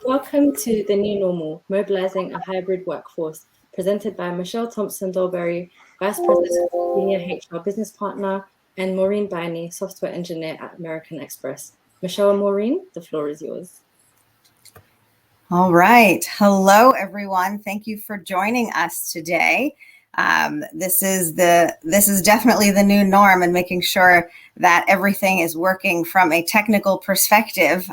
Welcome to The New Normal, Mobilizing a Hybrid Workforce, presented by Michelle Thompson-Dolberry, Vice President, Senior HR Business Partner, and Maureen Biney, Software Engineer at American Express. Michelle and Maureen, the floor is yours. All right. Hello, everyone. Thank you for joining us today. This is definitely the new norm, and making sure that everything is working from a technical perspective.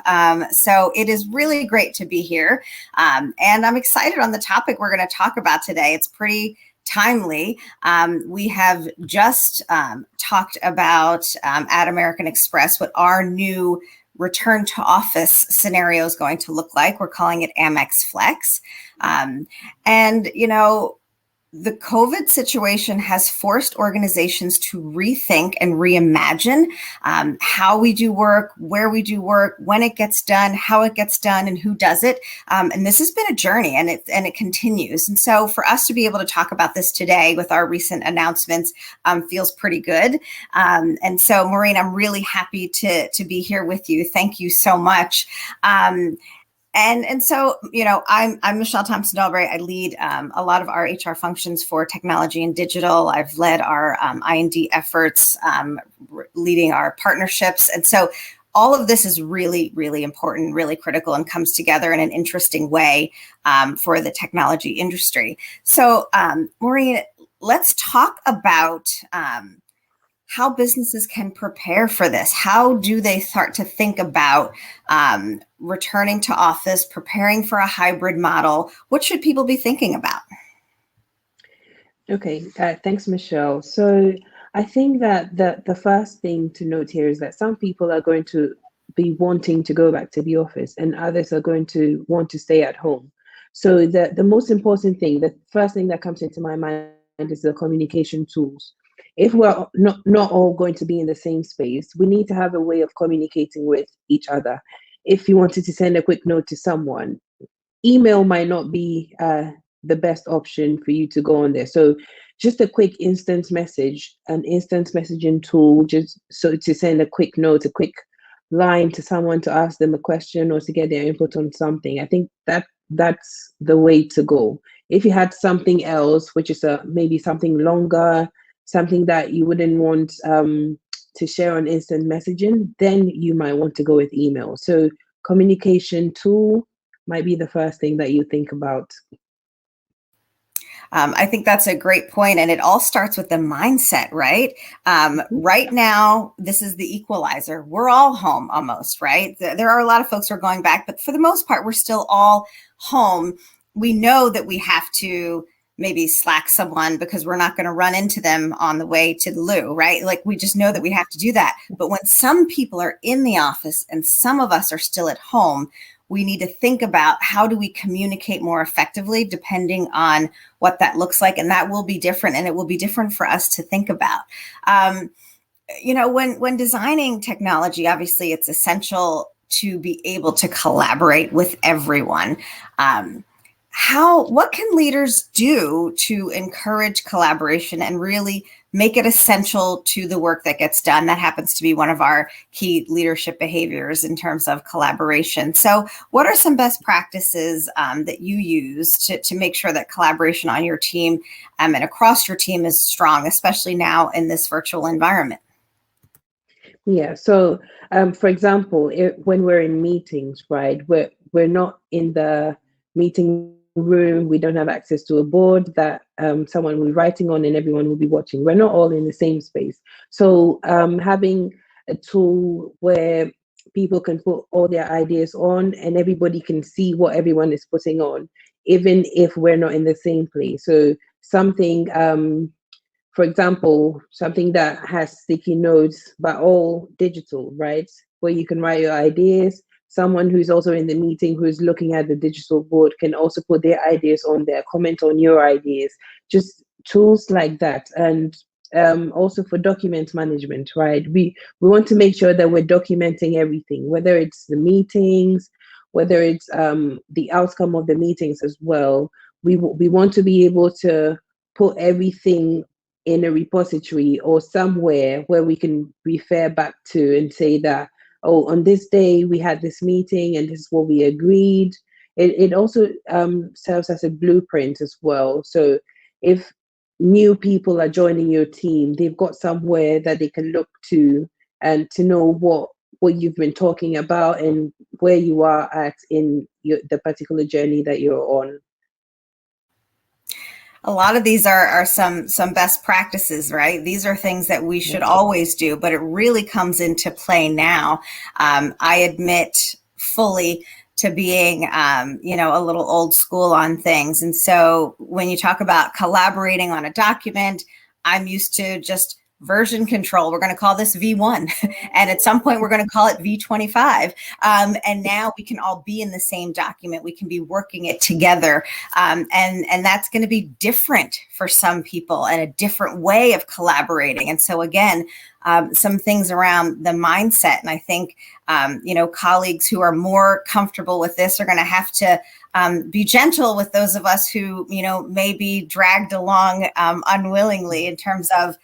So it is really great to be here. And I'm excited on the topic we're going to talk about today. It's pretty timely. We have just talked about at American Express what our new return to office scenario is going to look like. We're calling it Amex Flex. And, you know, the COVID situation has forced organizations to rethink and reimagine how we do work, where we do work, when it gets done, how it gets done, and who does it. And this has been a journey, and it continues. And so for us to be able to talk about this today with our recent announcements feels pretty good. And so, Maureen, I'm really happy to be here with you. Thank you so much. And so, you know, I'm Michelle Thompson-Dolberry. I lead a lot of our HR functions for technology and digital. I've led our I&D efforts, leading our partnerships. And so all of this is really, really important, really critical, and comes together in an interesting way for the technology industry. So, Maureen, let's talk about how businesses can prepare for this. How do they start to think about returning to office, preparing for a hybrid model? What should people be thinking about? Okay, thanks, Michelle. So I think that the first thing to note here is that some people are going to be wanting to go back to the office, and others are going to want to stay at home. So the most important thing, the first thing that comes into my mind is the communication tools. If we're not all going to be in the same space, we need to have a way of communicating with each other. If you wanted to send a quick note to someone, email might not be the best option for you to go on there. So just a quick instant message, an instant messaging tool, just so to send a quick note, a quick line to someone to ask them a question or to get their input on something. I think that's the way to go. If you had something else, which is maybe something longer, something that you wouldn't want to share on instant messaging, then you might want to go with email. So communication tool might be the first thing that you think about. I think that's a great point. And it all starts with the mindset, right? Right now, this is the equalizer. We're all home almost, right? There are a lot of folks who are going back, but for the most part, we're still all home. We know that we have to maybe slack someone because we're not going to run into them on the way to the loo, right? Like, we just know that we have to do that. But when some people are in the office and some of us are still at home, we need to think about how do we communicate more effectively depending on what that looks like. And that will be different, and it will be different for us to think about. You know, when designing technology, obviously it's essential to be able to collaborate with everyone. What can leaders do to encourage collaboration and really make it essential to the work that gets done? That happens to be one of our key leadership behaviors in terms of collaboration. So what are some best practices that you use to make sure that collaboration on your team and across your team is strong, especially now in this virtual environment? Yeah, so for example, when we're in meetings, right, we're not in the meeting room, we don't have access to a board that someone will be writing on and everyone will be watching. We're not all in the same space. So having a tool where people can put all their ideas on and everybody can see what everyone is putting on, even if we're not in the same place. So something, for example, something that has sticky notes, but all digital, right? Where you can write your ideas. Someone who's also in the meeting who's looking at the digital board can also put their ideas on there, comment on your ideas, just tools like that. And also for document management, right? We want to make sure that we're documenting everything, whether it's the meetings, whether it's the outcome of the meetings as well. We want to be able to put everything in a repository or somewhere where we can refer back to and say that, oh, on this day we had this meeting and this is what we agreed. it also serves as a blueprint as well. So if new people are joining your team, they've got somewhere that they can look to and to know what you've been talking about and where you are at in the particular journey that you're on. A lot of these are some best practices, right? These are things that we should always do, but it really comes into play now. I admit fully to being, a little old school on things. And so when you talk about collaborating on a document, I'm used to just version control. We're going to call this V1. And at some point, we're going to call it V25. And now we can all be in the same document. We can be working it together. And that's going to be different for some people and a different way of collaborating. And so again, some things around the mindset. And I think, colleagues who are more comfortable with this are going to have to be gentle with those of us who, may be dragged along unwillingly in terms of,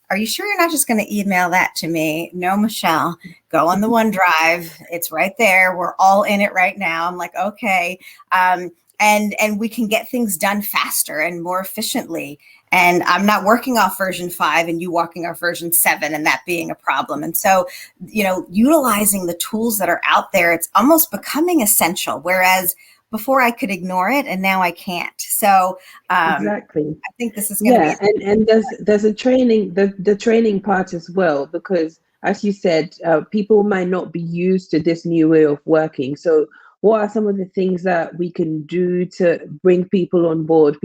are you sure you're not just going to email that to me? No, Michelle, go on the OneDrive. It's right there. We're all in it right now. I'm like, okay. And we can get things done faster and more efficiently. And I'm not working off version 5 and you walking off version 7 and that being a problem. And so, utilizing the tools that are out there, it's almost becoming essential. Whereas before I could ignore it and now I can't. So exactly. I think this is going to be. And there's a training, the training part as well, because as you said, people might not be used to this new way of working. So what are some of the things that we can do to bring people on board?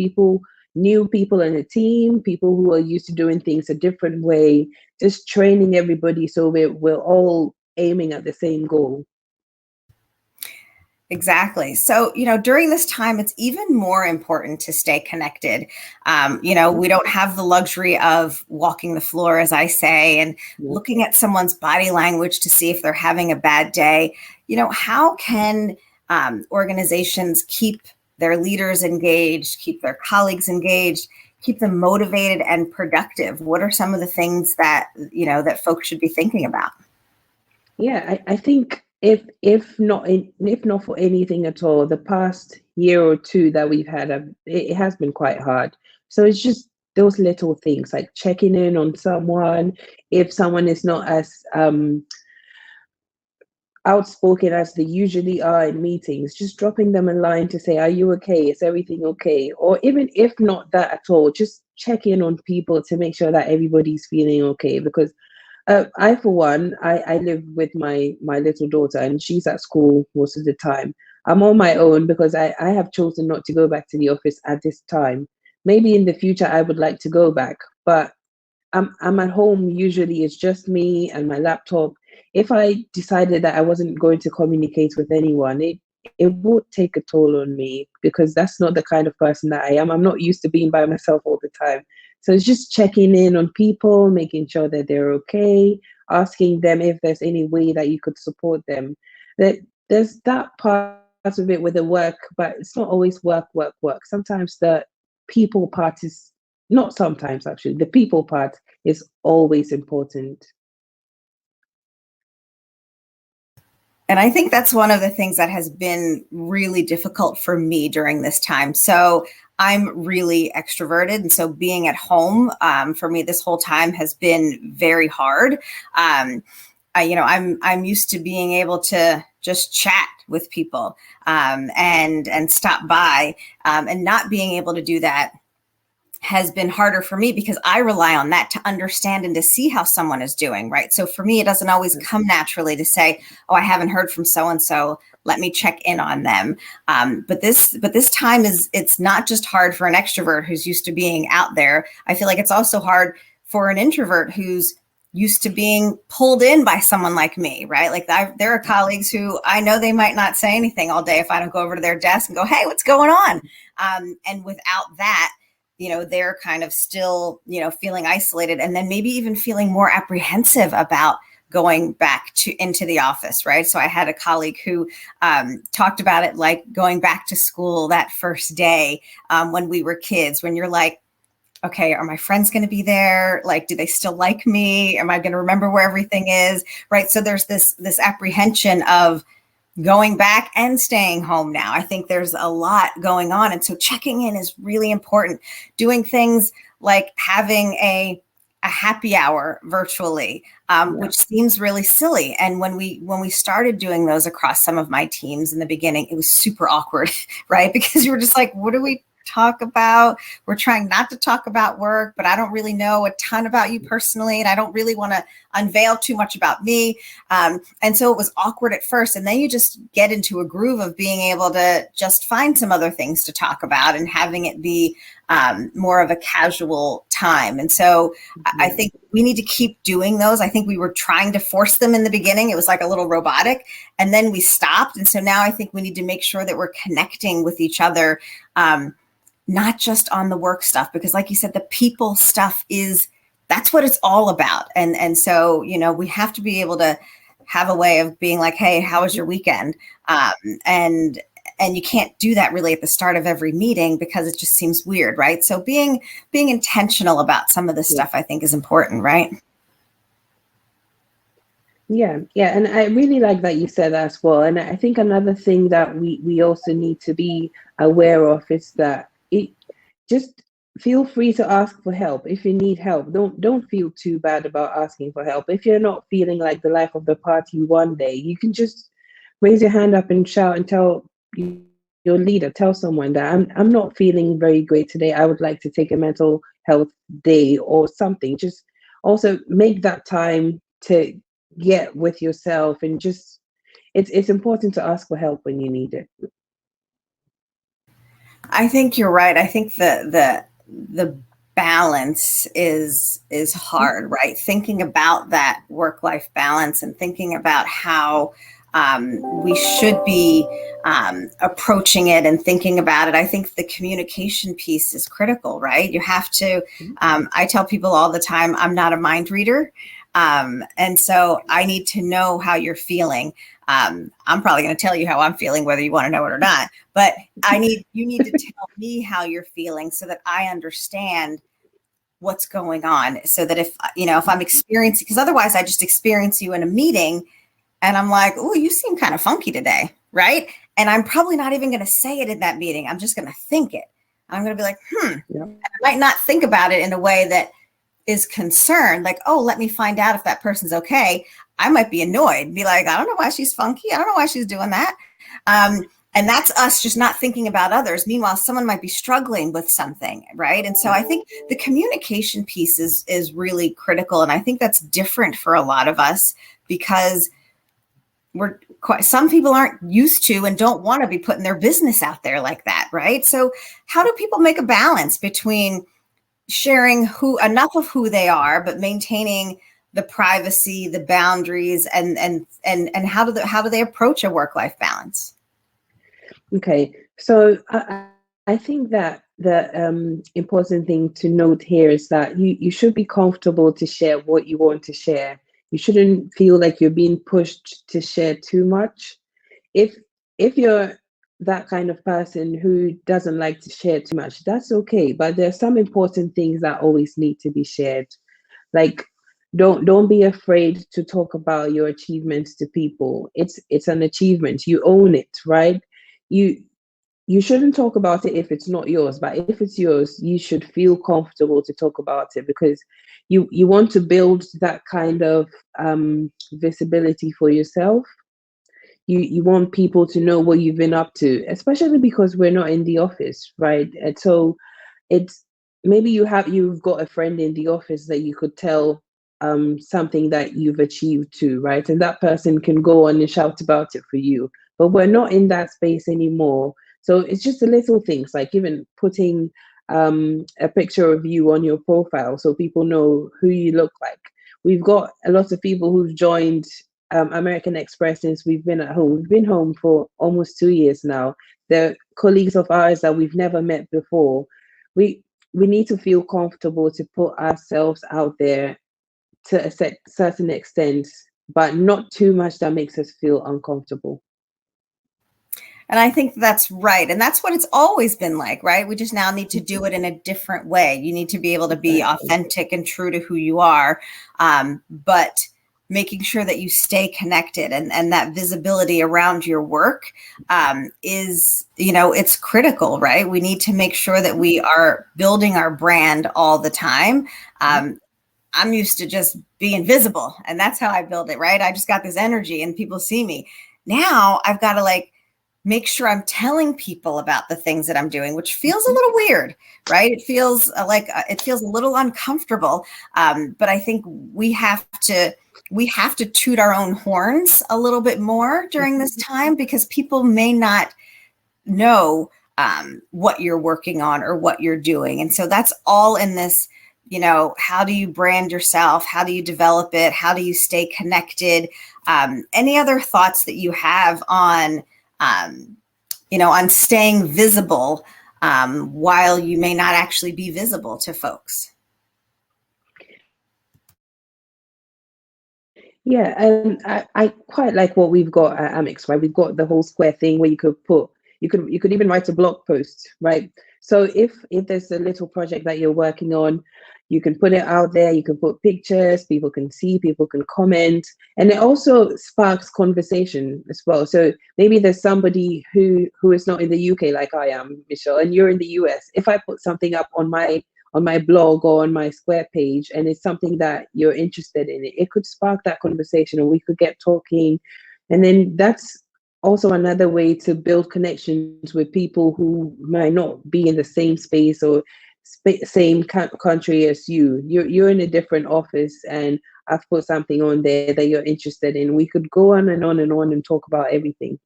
New people in a team, people who are used to doing things a different way, just training everybody so we're all aiming at the same goal. Exactly. So, during this time, it's even more important to stay connected. We don't have the luxury of walking the floor, as I say, and looking at someone's body language to see if they're having a bad day. How can organizations keep their leaders engaged, keep their colleagues engaged, keep them motivated and productive? What are some of the things that, that folks should be thinking about? Yeah, I think if not for anything at all, the past year or two that we've had, it has been quite hard. So it's just those little things like checking in on someone. If someone is not as outspoken as they usually are in meetings, just dropping them a line to say, are you okay? Is everything okay? Or even if not that at all, just check in on people to make sure that everybody's feeling okay. Because I, for one, I live with my little daughter and she's at school most of the time. I'm on my own because I have chosen not to go back to the office at this time. Maybe in the future, I would like to go back, but I'm at home. Usually it's just me and my laptop. If I decided that I wasn't going to communicate with anyone, it would take a toll on me because that's not the kind of person that I am. I'm not used to being by myself all the time. So it's just checking in on people, making sure that they're okay, asking them if there's any way that you could support them. There's that part of it with the work, but it's not always work. Sometimes the people part is, not sometimes actually, the people part is always important. And I think that's one of the things that has been really difficult for me during this time. So I'm really extroverted. And so being at home for me this whole time has been very hard. I'm used to being able to just chat with people and stop by and not being able to do that has been harder for me because I rely on that to understand and to see how someone is doing, right? So for me, it doesn't always come naturally to say, oh, I haven't heard from so-and-so, let me check in on them. But this time it's not just hard for an extrovert who's used to being out there. I feel like it's also hard for an introvert who's used to being pulled in by someone like me, right? Like there are colleagues who I know they might not say anything all day if I don't go over to their desk and go, hey, what's going on? And without that, they're kind of still, feeling isolated and then maybe even feeling more apprehensive about going back into the office, right? So I had a colleague who talked about it like going back to school that first day when we were kids, when you're like, okay, are my friends going to be there? Like, do they still like me? Am I going to remember where everything is? Right. So there's this apprehension of, going back and staying home now. I think there's a lot going on. And so checking in is really important. Doing things like having a happy hour virtually, which seems really silly. And when we started doing those across some of my teams in the beginning, it was super awkward, right? Because you were just like, what do we talk about? We're trying not to talk about work, but I don't really know a ton about you personally, and I don't really want to unveil too much about me. And so it was awkward at first, and then you just get into a groove of being able to just find some other things to talk about and having it be more of a casual time. And so I think we need to keep doing those. I think we were trying to force them in the beginning. It was like a little robotic, and then we stopped. And so now I think we need to make sure that we're connecting with each other, not just on the work stuff, because like you said, the people stuff that's what it's all about. And so, we have to be able to have a way of being like, hey, how was your weekend? And you can't do that really at the start of every meeting because it just seems weird, right? So being intentional about some of this stuff, I think, is important, right? Yeah. And I really like that you said that as well. And I think another thing that we also need to be aware of is that just feel free to ask for help if you need help. Don't feel too bad about asking for help. If you're not feeling like the life of the party one day, you can just raise your hand up and shout and tell your leader, tell someone that I'm not feeling very great today. I would like to take a mental health day or something. Just also make that time to get with yourself, and just it's important to ask for help when you need it. I think you're right. I think the balance is hard, right? Thinking about that work-life balance and thinking about how we should be approaching it and thinking about it. I think the communication piece is critical, right? You have to, I tell people all the time, I'm not a mind reader. And so I need to know how you're feeling. I'm probably going to tell you how I'm feeling, whether you want to know it or not, but you need to tell me how you're feeling so that I understand what's going on, so that if I'm experiencing, because otherwise I just experience you in a meeting and I'm like, oh, you seem kind of funky today, right? And I'm probably not even going to say it in that meeting. I'm just going to think it. I'm going to be like, Yeah. I might not think about it in a way that is concerned, like, oh, let me find out if that person's okay. I might be annoyed, be like, I don't know why she's funky. I don't know why she's doing that. And that's us just not thinking about others. Meanwhile, someone might be struggling with something, right? And so I think the communication piece is really critical. And I think that's different for a lot of us because some people aren't used to and don't want to be putting their business out there like that, right? So how do people make a balance between sharing enough of who they are, but maintaining the privacy, the boundaries, and how do they approach a work-life balance? Okay, so I think that the important thing to note here is that you should be comfortable to share what you want to share. You shouldn't feel like you're being pushed to share too much. If you're that kind of person who doesn't like to share too much, that's okay. But there are some important things that always need to be shared. Like, don't be afraid to talk about your achievements to people. It's an achievement. You own it, right? You shouldn't talk about it if it's not yours, but if it's yours, you should feel comfortable to talk about it, because you want to build that kind of visibility for yourself. You want people to know what you've been up to, especially because we're not in the office, right? And so it's maybe you've got a friend in the office that you could tell something that you've achieved to, right? And that person can go on and shout about it for you. But we're not in that space anymore. So it's just the little things, like even putting a picture of you on your profile so people know who you look like. We've got a lot of people who've joined American Express since we've been at home. We've been home for almost 2 years now. They're colleagues of ours that we've never met before. We need to feel comfortable to put ourselves out there to a certain extent, but not too much that makes us feel uncomfortable. And I think that's right. And that's what it's always been like, right? We just now need to do it in a different way. You need to be able to be authentic and true to who you are. But making sure that you stay connected, and that visibility around your work is, it's critical, right? We need to make sure that we are building our brand all the time. I'm used to just being visible, and that's how I build it, right? I just got this energy and people see me. Now I've got to make sure I'm telling people about the things that I'm doing, which feels a little weird, right? It feels it feels a little uncomfortable. But I think we have to toot our own horns a little bit more during this time, because people may not know what you're working on or what you're doing. And so that's all in this, how do you brand yourself? How do you develop it? How do you stay connected? Any other thoughts that you have on, on staying visible while you may not actually be visible to folks? Yeah, and I quite like what we've got at Amex, right? We've got the whole square thing where you could even write a blog post, right? So if there's a little project that you're working on, you can put it out there, you can put pictures, people can see, people can comment, and it also sparks conversation as well. So maybe there's somebody who is not in the UK like I am, Michelle, and you're in the US. If I put something up on my blog or on my Square page, and it's something that you're interested in, it could spark that conversation, and we could get talking. And then that's also another way to build connections with people who might not be in the same space or same country as you. You're in a different office, and I've put something on there that you're interested in. We could go on and on and on and talk about everything.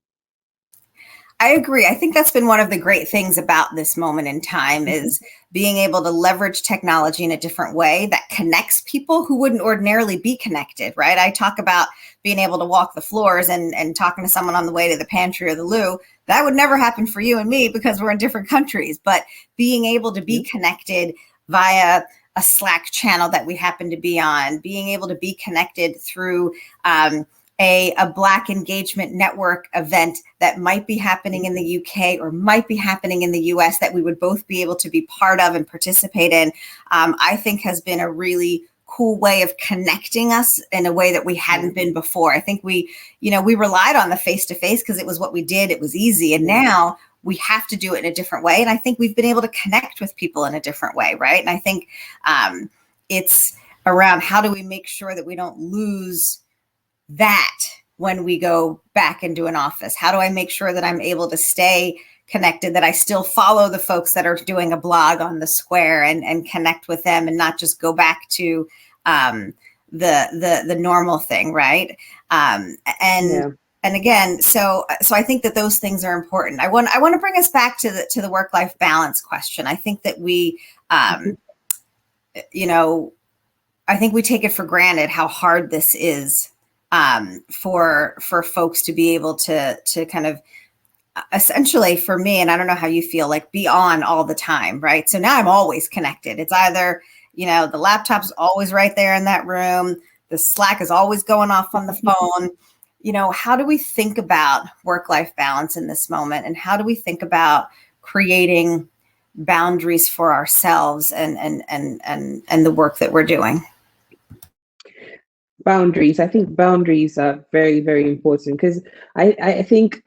I agree. I think that's been one of the great things about this moment in time is being able to leverage technology in a different way that connects people who wouldn't ordinarily be connected, right? I talk about being able to walk the floors and talking to someone on the way to the pantry or the loo. That would never happen for you and me because we're in different countries, but being able to be connected via a Slack channel that we happen to be on, being able to be connected through a Black Engagement Network event that might be happening in the UK or might be happening in the US that we would both be able to be part of and participate in, I think has been a really cool way of connecting us in a way that we hadn't been before. I think we relied on the face-to-face because it was what we did. It was easy. And now we have to do it in a different way. And I think we've been able to connect with people in a different way, right? And I think it's around how do we make sure that we don't lose that when we go back into an office? How do I make sure that I'm able to stay connected, that I still follow the folks that are doing a blog on the Square and connect with them and not just go back to the normal thing, right? And again, so I think that those things are important. I want to bring us back to the work-life balance question. I think that we I think we take it for granted how hard this is for folks to be able to kind of essentially, for me, and I don't know how you feel, like be on all the time, right? So now I'm always connected. It's either, the laptop's always right there in that room. The Slack is always going off on the phone. How do we think about work-life balance in this moment? And how do we think about creating boundaries for ourselves and the work that we're doing? Boundaries. I think boundaries are very, very important because I think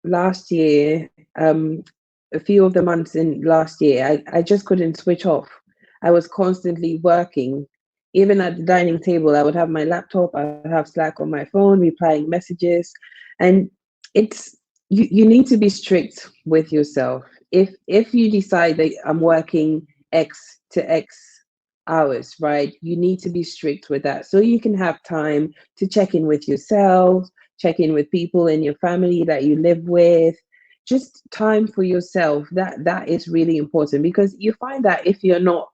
last year, a few of the months in last year, I just couldn't switch off. I was constantly working. Even at the dining table, I would have my laptop, I would have Slack on my phone, replying messages. And it's you need to be strict with yourself. If you decide that I'm working X to X hours, right? You need to be strict with that so you can have time to check in with yourself, check in with people in your family that you live with. Just time for yourself. That is really important because you find that if you're not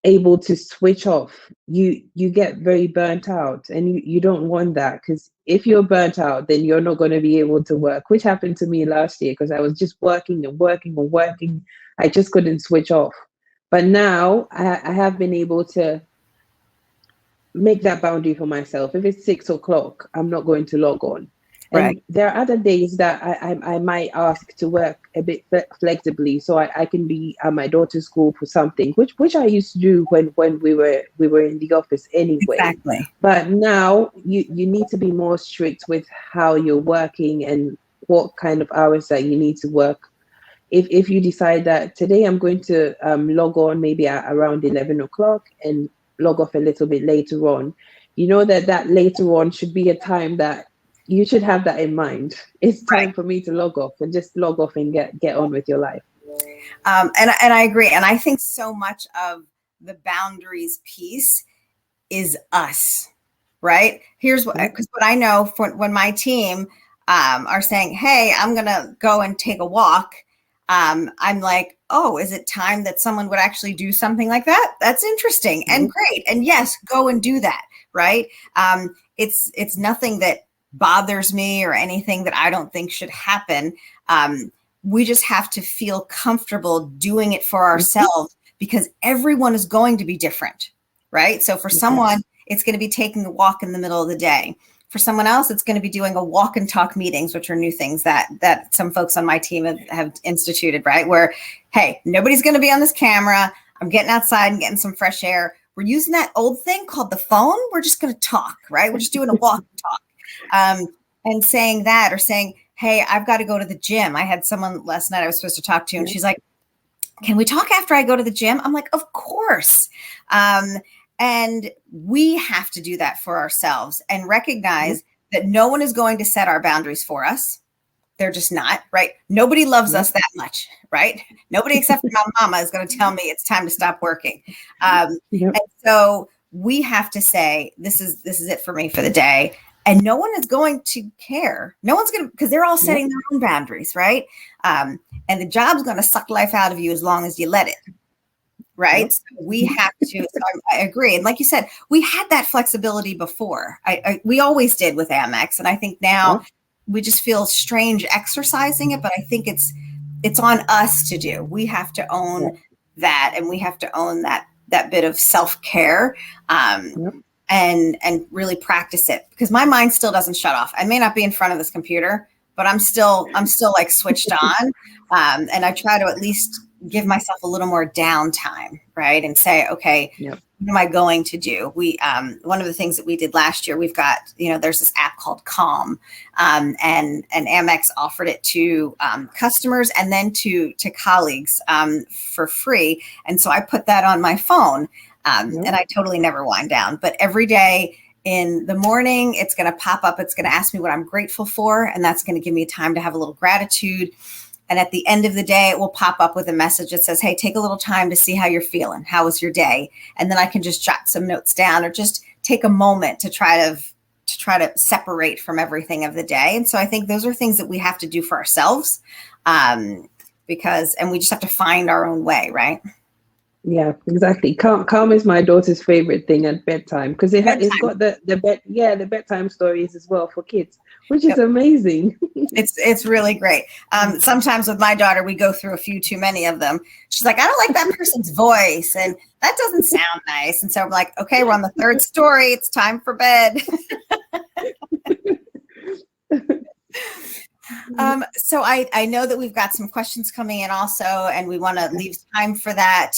able to switch off, you get very burnt out, and you don't want that, because if you're burnt out, then you're not going to be able to work, which happened to me last year because I was just working and working and working. I just couldn't switch off. But now I have been able to make that boundary for myself. If it's 6 o'clock, I'm not going to log on. And Right. there are other days that I might ask to work a bit flexibly, so I can be at my daughter's school for something, which I used to do when we were in the office anyway. Exactly. But now you need to be more strict with how you're working and what kind of hours that you need to work. If you decide that today I'm going to log on maybe at around 11 o'clock and log off a little bit later on, you know that later on should be a time that you should have that in mind. It's Right. time for me to log off, and just log off and get on with your life. And I agree. And I think so much of the boundaries piece is us, right? Here's what, Yep. because what I know for when my team are saying, hey, I'm going to go and take a walk. I'm like, oh, is it time that someone would actually do something like that? That's interesting and great. And yes, go and do that. Right. It's nothing that bothers me or anything that I don't think should happen. We just have to feel comfortable doing it for ourselves because everyone is going to be different. Right. So for someone, it's going to be taking a walk in the middle of the day. For someone else, it's going to be doing a walk and talk meetings, which are new things that some folks on my team have instituted, right? Where, hey, nobody's going to be on this camera. I'm getting outside and getting some fresh air. We're using that old thing called the phone. We're just going to talk, right? We're just doing a walk and talk. And saying that, or saying, hey, I've got to go to the gym. I had someone last night I was supposed to talk to, and she's like, can we talk after I go to the gym? I'm like, of course. And we have to do that for ourselves and recognize that no one is going to set our boundaries for us. They're just not, right? Nobody loves us that much, right? Nobody except for my mama is going to tell me it's time to stop working. And so we have to say, this is it for me for the day. And no one is going to care. No one's going to, because they're all setting their own boundaries, right? And the job's going to suck life out of you as long as you let it. Right. So we have to, so I agree. And like you said, we had that flexibility before. We always did with Amex. And I think now we just feel strange exercising it, but I think it's on us to do. We have to own that, and we have to own that bit of self-care and really practice it, because my mind still doesn't shut off. I may not be in front of this computer, but I'm still like switched on. And I try to at least give myself a little more downtime, right? And say, okay, what am I going to do? We, one of the things that we did last year, we've got, there's this app called Calm, and Amex offered it to customers and then to colleagues for free. And so I put that on my phone, and I totally never wind down, but every day in the morning, it's going to pop up. It's going to ask me what I'm grateful for. And that's going to give me time to have a little gratitude. And at the end of the day, it will pop up with a message that says, hey, take a little time to see how you're feeling. How was your day? And then I can just jot some notes down, or just take a moment to try to separate from everything of the day. And so I think those are things that we have to do for ourselves, and we just have to find our own way, right? Yeah, exactly. Calm is my daughter's favorite thing at bedtime, because it's got the bedtime stories as well for kids, which is amazing. It's really great. Sometimes with my daughter, we go through a few too many of them. She's like, I don't like that person's voice, and that doesn't sound nice. And so I'm like, okay, we're on the third story. It's time for bed. So I know that we've got some questions coming in also, and we want to leave time for that.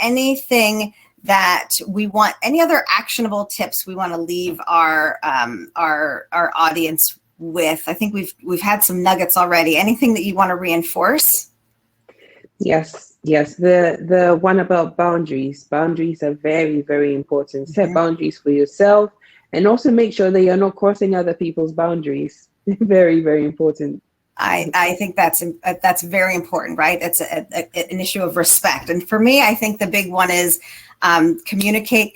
Anything that we want, any other actionable tips we want to leave our audience with? I think we've had some nuggets already. Anything that you want to reinforce? Yes. The one about boundaries. Boundaries are very, very important. Set boundaries for yourself, and also make sure that you're not crossing other people's boundaries. Very, very important. I think that's very important, right? That's an issue of respect. And for me, I think the big one is communicate,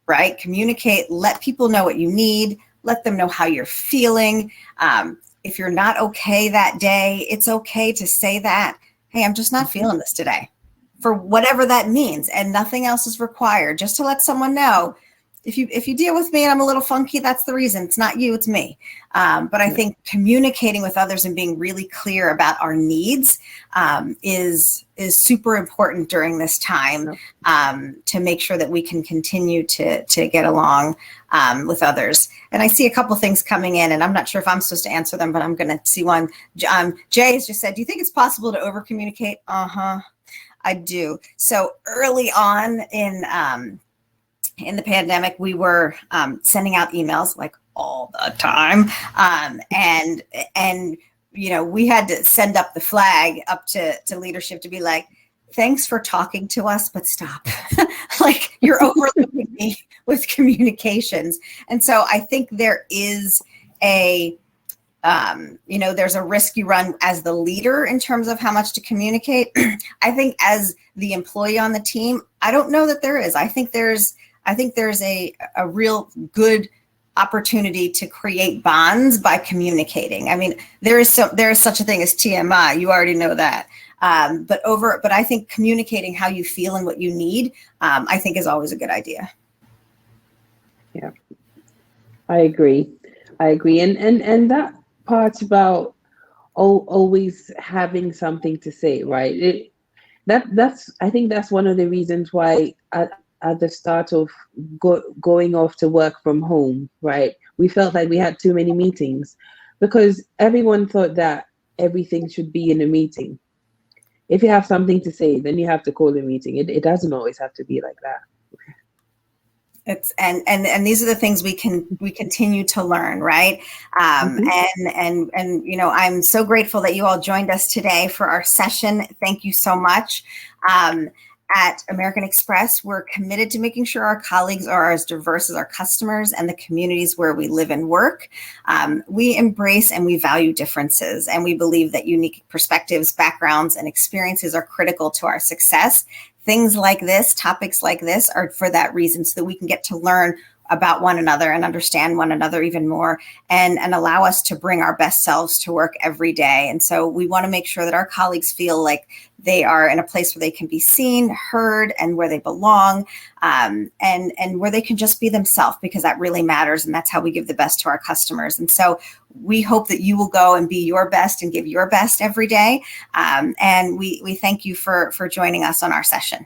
right? Communicate, let people know what you need, let them know how you're feeling. If you're not okay that day, it's okay to say that, hey, I'm just not feeling this today, for whatever that means. And nothing else is required, just to let someone know if you deal with me and I'm a little funky, that's the reason. It's not you, it's me. But I think communicating with others and being really clear about our needs is super important during this time, to make sure that we can continue to get along with others. And I see a couple things coming in, and I'm not sure if I'm supposed to answer them, but I'm going to see one. Jay has just said, do you think it's possible to over communicate? I do. So early on in the pandemic, we were sending out emails like all the time. And we had to send up the flag up to leadership to be like, thanks for talking to us, but stop. Like, you're overlooking me with communications. And so I think there is there's a risk you run as the leader in terms of how much to communicate. I think as the employee on the team, I don't know that there is. I think there's a real good opportunity to create bonds by communicating. I mean, there is such a thing as TMI. You already know that. But I think communicating how you feel and what you need, I think is always a good idea. Yeah, I agree. And that part about always having something to say, right? I think that's one of the reasons why at the start of going off to work from home, right, we felt like we had too many meetings, because everyone thought that everything should be in a meeting. If you have something to say, then you have to call a meeting. It doesn't always have to be like that. And these are the things we continue to learn, right? And I'm so grateful that you all joined us today for our session. Thank you so much. At American Express, we're committed to making sure our colleagues are as diverse as our customers and the communities where we live and work. We embrace and we value differences, and we believe that unique perspectives, backgrounds, and experiences are critical to our success. Things like this, topics like this, are for that reason, so that we can get to learn about one another and understand one another even more, and allow us to bring our best selves to work every day. And so we want to make sure that our colleagues feel like they are in a place where they can be seen, heard, and where they belong, and where they can just be themselves, because that really matters. And that's how we give the best to our customers. And so we hope that you will go and be your best and give your best every day. And we thank you for joining us on our session.